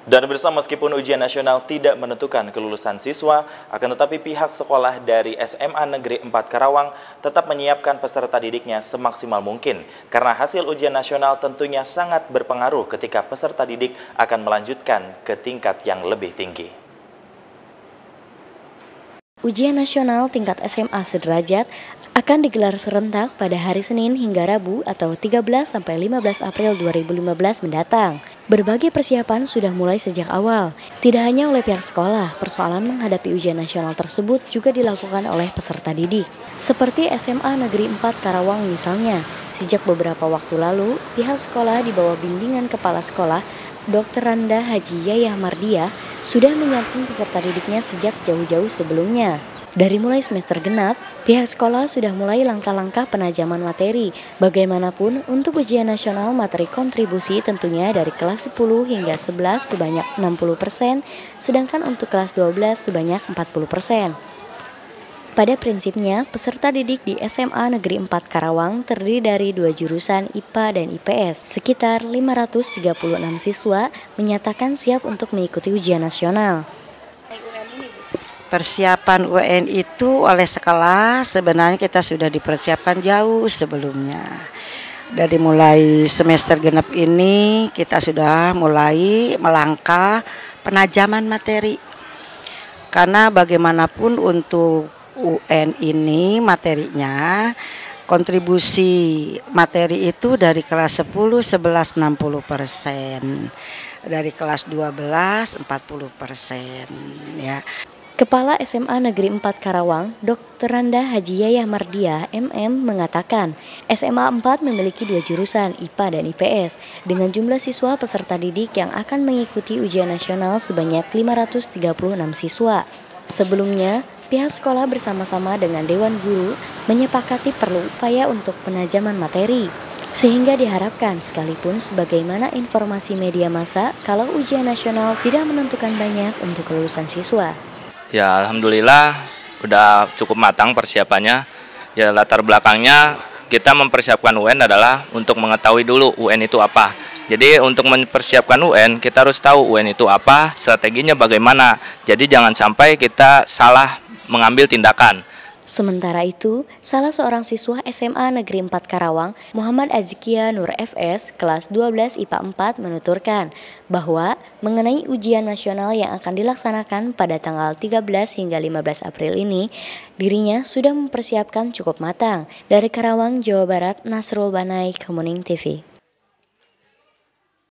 Dan pemirsa, meskipun ujian nasional tidak menentukan kelulusan siswa, akan tetapi pihak sekolah dari SMA Negeri 4 Karawang tetap menyiapkan peserta didiknya semaksimal mungkin. Karena hasil ujian nasional tentunya sangat berpengaruh ketika peserta didik akan melanjutkan ke tingkat yang lebih tinggi. Ujian nasional tingkat SMA sederajat akan digelar serentak pada hari Senin hingga Rabu atau 13-15 April 2015 mendatang. Berbagai persiapan sudah mulai sejak awal. Tidak hanya oleh pihak sekolah, persoalan menghadapi ujian nasional tersebut juga dilakukan oleh peserta didik. Seperti SMA Negeri 4 Karawang misalnya, sejak beberapa waktu lalu, pihak sekolah di bawah bimbingan Kepala Sekolah, Dr. Randa Haji Yayah Mardia, sudah menyiapkan peserta didiknya sejak jauh-jauh sebelumnya. Dari mulai semester genap, pihak sekolah sudah mulai langkah-langkah penajaman materi. Bagaimanapun, untuk ujian nasional materi kontribusi tentunya dari kelas 10 hingga 11 sebanyak 60%, sedangkan untuk kelas 12 sebanyak 40%. Pada prinsipnya, peserta didik di SMA Negeri 4 Karawang terdiri dari 2 jurusan IPA dan IPS. Sekitar 536 siswa menyatakan siap untuk mengikuti ujian nasional. Persiapan UN itu oleh sekolah sebenarnya kita sudah dipersiapkan jauh sebelumnya. Dari mulai semester genap ini kita sudah mulai melangkah penajaman materi. Karena bagaimanapun untuk UN ini materinya kontribusi materi itu dari kelas 10, 11, 60%. Dari kelas 12, 40%. Ya. Kepala SMA Negeri 4 Karawang, Dr. Randa Haji Yayah Mardia, MM, mengatakan SMA 4 memiliki 2 jurusan, IPA dan IPS, dengan jumlah siswa peserta didik yang akan mengikuti ujian nasional sebanyak 536 siswa. Sebelumnya, pihak sekolah bersama-sama dengan Dewan Guru menyepakati perlu upaya untuk penajaman materi, sehingga diharapkan sekalipun sebagaimana informasi media massa kalau ujian nasional tidak menentukan banyak untuk kelulusan siswa. Ya, alhamdulillah udah cukup matang persiapannya. Ya, latar belakangnya kita mempersiapkan UN adalah untuk mengetahui dulu UN itu apa. Jadi untuk mempersiapkan UN kita harus tahu UN itu apa, strateginya bagaimana. Jadi jangan sampai kita salah mengambil tindakan. Sementara itu, salah seorang siswa SMA Negeri 4 Karawang, Muhammad Azkia Nur FS, kelas 12 IPA 4 menuturkan bahwa mengenai ujian nasional yang akan dilaksanakan pada tanggal 13 hingga 15 April ini, dirinya sudah mempersiapkan cukup matang. Dari Karawang, Jawa Barat, Nasrul Banai, Kemuning TV.